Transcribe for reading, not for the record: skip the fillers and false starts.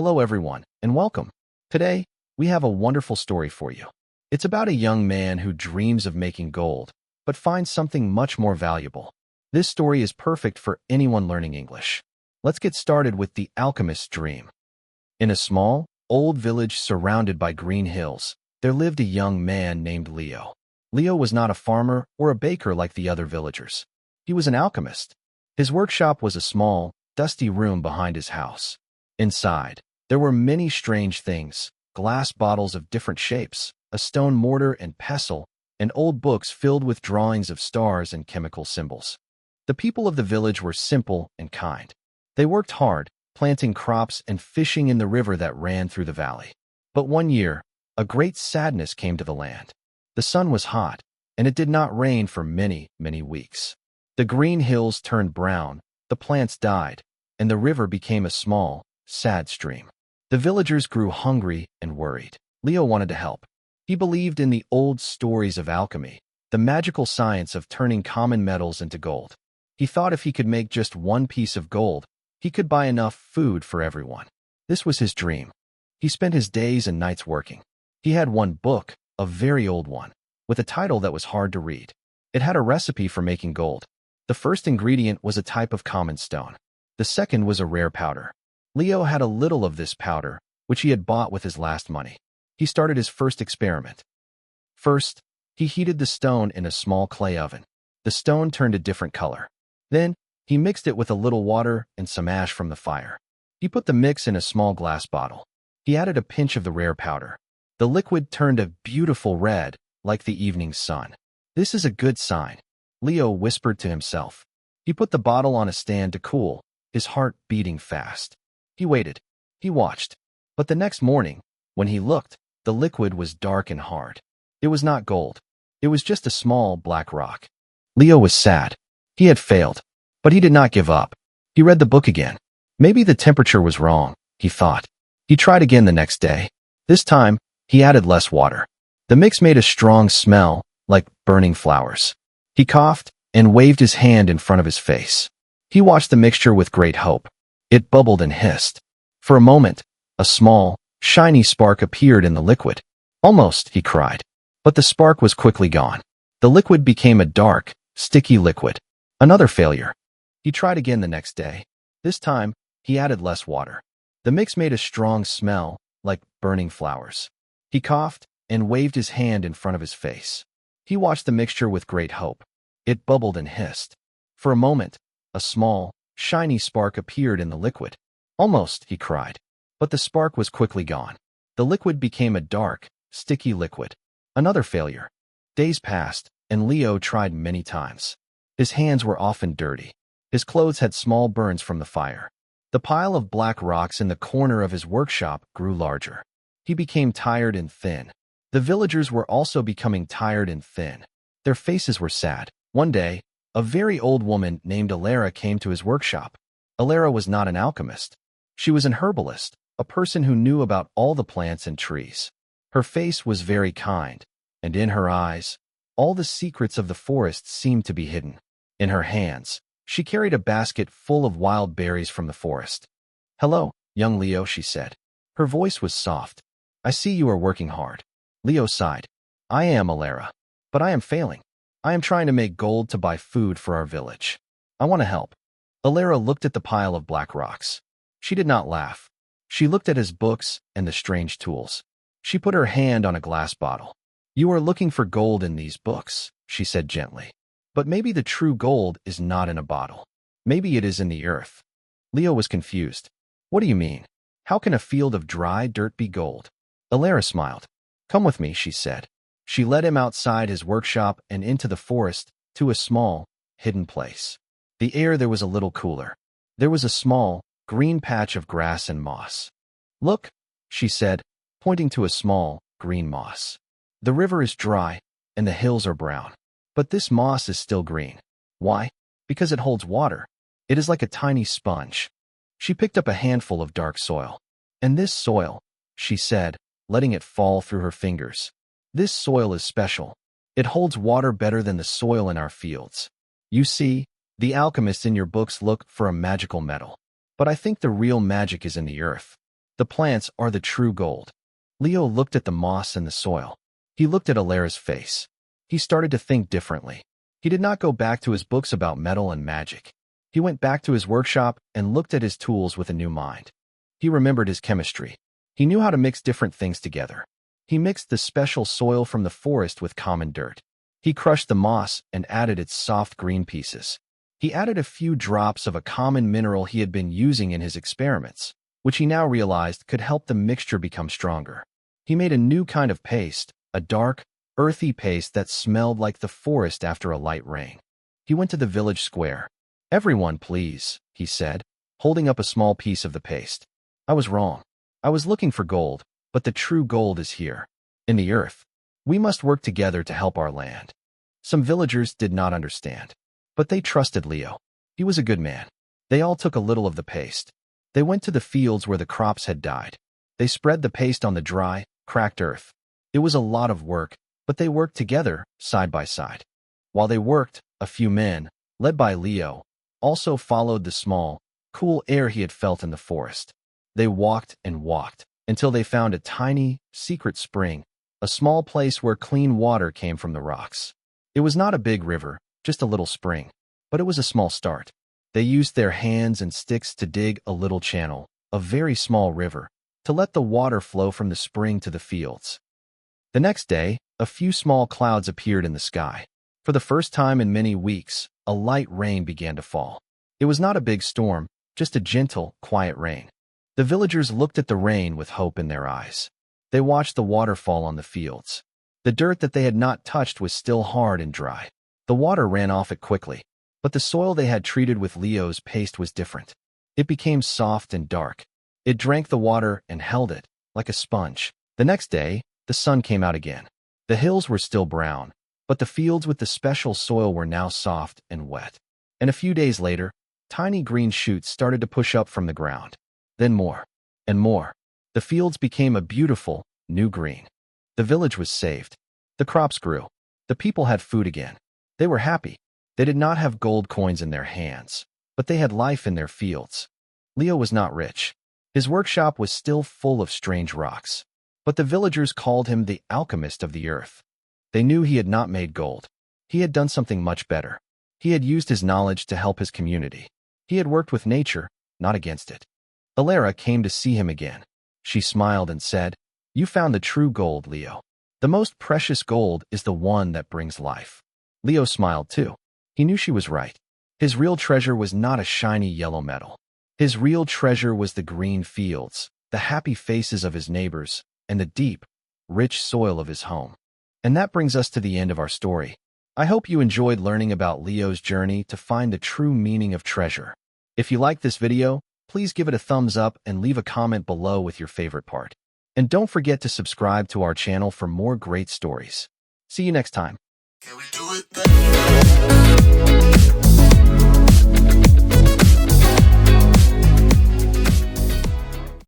Hello everyone, and welcome. Today, we have a wonderful story for you. It's about a young man who dreams of making gold, but finds something much more valuable. This story is perfect for anyone learning English. Let's get started with the Alchemist's dream. In a small, old village surrounded by green hills, there lived a young man named Leo. Leo was not a farmer or a baker like the other villagers. He was an alchemist. His workshop was a small, dusty room behind his house. Inside, there were many strange things: glass bottles of different shapes, a stone mortar and pestle, and old books filled with drawings of stars and chemical symbols. The people of the village were simple and kind. They worked hard, planting crops and fishing in the river that ran through the valley. But one year, a great sadness came to the land. The sun was hot, and it did not rain for many, many weeks. The green hills turned brown, the plants died, and the river became a small, sad stream. The villagers grew hungry and worried. Leo wanted to help. He believed in the old stories of alchemy, the magical science of turning common metals into gold. He thought if he could make just one piece of gold, he could buy enough food for everyone. This was his dream. He spent his days and nights working. He had one book, a very old one, with a title that was hard to read. It had a recipe for making gold. The first ingredient was a type of common stone. The second was a rare powder. Leo had a little of this powder, which he had bought with his last money. He started his first experiment. First, he heated the stone in a small clay oven. The stone turned a different color. Then, he mixed it with a little water and some ash from the fire. He put the mix in a small glass bottle. He added a pinch of the rare powder. The liquid turned a beautiful red, like the evening sun. This is a good sign, Leo whispered to himself. He put the bottle on a stand to cool, his heart beating fast. He waited. He watched. But the next morning, when he looked, the liquid was dark and hard. It was not gold. It was just a small black rock. Leo was sad. He had failed. But he did not give up. He read the book again. Maybe the temperature was wrong, he thought. He tried again the next day. This time, he added less water. The mix made a strong smell, like burning flowers. He coughed and waved his hand in front of his face. He watched the mixture with great hope. It bubbled and hissed. For a moment, a small, shiny spark appeared in the liquid. Almost, he cried. But the spark was quickly gone. The liquid became a dark, sticky liquid. Another failure. He tried again the next day. This time, he added less water. The mix made a strong smell, like burning flowers. He coughed and waved his hand in front of his face. He watched the mixture with great hope. It bubbled and hissed. For a moment, a small, shiny spark appeared in the liquid. Almost, he cried. But the spark was quickly gone. The liquid became a dark, sticky liquid. Another failure. Days passed, and Leo tried many times. His hands were often dirty. His clothes had small burns from the fire. The pile of black rocks in the corner of his workshop grew larger. He became tired and thin. The villagers were also becoming tired and thin. Their faces were sad. One day, a very old woman named Alara came to his workshop. Alara was not an alchemist. She was an herbalist, a person who knew about all the plants and trees. Her face was very kind, and in her eyes, all the secrets of the forest seemed to be hidden. In her hands, she carried a basket full of wild berries from the forest. "Hello, young Leo," she said. Her voice was soft. "I see you are working hard." Leo sighed. "I am, Alara, but I am failing. I am trying to make gold to buy food for our village. I want to help." Alara looked at the pile of black rocks. She did not laugh. She looked at his books and the strange tools. She put her hand on a glass bottle. "You are looking for gold in these books," she said gently. "But maybe the true gold is not in a bottle. Maybe it is in the earth." Leo was confused. "What do you mean? How can a field of dry dirt be gold?" Alara smiled. "Come with me," she said. She led him outside his workshop and into the forest to a small, hidden place. The air there was a little cooler. There was a small, green patch of grass and moss. "Look," she said, pointing to a small, green moss. "The river is dry, and the hills are brown. But this moss is still green. Why? Because it holds water. It is like a tiny sponge." She picked up a handful of dark soil. "And this soil," she said, letting it fall through her fingers. "This soil is special. It holds water better than the soil in our fields. You see, the alchemists in your books look for a magical metal. But I think the real magic is in the earth. The plants are the true gold. Leo looked at the moss and the soil. He looked at Alara's face. He started to think differently. He did not go back to his books about metal and magic. He went back to his workshop and looked at his tools with a new mind. He remembered his chemistry. He knew how to mix different things together. He mixed the special soil from the forest with common dirt. He crushed the moss and added its soft green pieces. He added a few drops of a common mineral he had been using in his experiments, which he now realized could help the mixture become stronger. He made a new kind of paste, a dark, earthy paste that smelled like the forest after a light rain. He went to the village square. "Everyone, please," he said, holding up a small piece of the paste. "I was wrong. I was looking for gold, but the true gold is here, in the earth. We must work together to help our land." Some villagers did not understand, but they trusted Leo. He was a good man. They all took a little of the paste. They went to the fields where the crops had died. They spread the paste on the dry, cracked earth. It was a lot of work, but they worked together, side by side. While they worked, a few men, led by Leo, also followed the small, cool air he had felt in the forest. They walked and walked until they found a tiny, secret spring, a small place where clean water came from the rocks. It was not a big river, just a little spring, but it was a small start. They used their hands and sticks to dig a little channel, a very small river, to let the water flow from the spring to the fields. The next day, a few small clouds appeared in the sky. For the first time in many weeks, a light rain began to fall. It was not a big storm, just a gentle, quiet rain. The villagers looked at the rain with hope in their eyes. They watched the water fall on the fields. The dirt that they had not touched was still hard and dry. The water ran off it quickly, but the soil they had treated with Leo's paste was different. It became soft and dark. It drank the water and held it, like a sponge. The next day, the sun came out again. The hills were still brown, but the fields with the special soil were now soft and wet. And a few days later, tiny green shoots started to push up from the ground. Then more and more. The fields became a beautiful, new green. The village was saved. The crops grew. The people had food again. They were happy. They did not have gold coins in their hands, but they had life in their fields. Leo was not rich. His workshop was still full of strange rocks, but the villagers called him the alchemist of the earth. They knew he had not made gold. He had done something much better. He had used his knowledge to help his community. He had worked with nature, not against it. Alara came to see him again. She smiled and said, "You found the true gold, Leo. The most precious gold is the one that brings life." Leo smiled too. He knew she was right. His real treasure was not a shiny yellow metal. His real treasure was the green fields, the happy faces of his neighbors, and the deep, rich soil of his home. And that brings us to the end of our story. I hope you enjoyed learning about Leo's journey to find the true meaning of treasure. If you liked this video, please give it a thumbs up and leave a comment below with your favorite part. And don't forget to subscribe to our channel for more great stories. See you next time.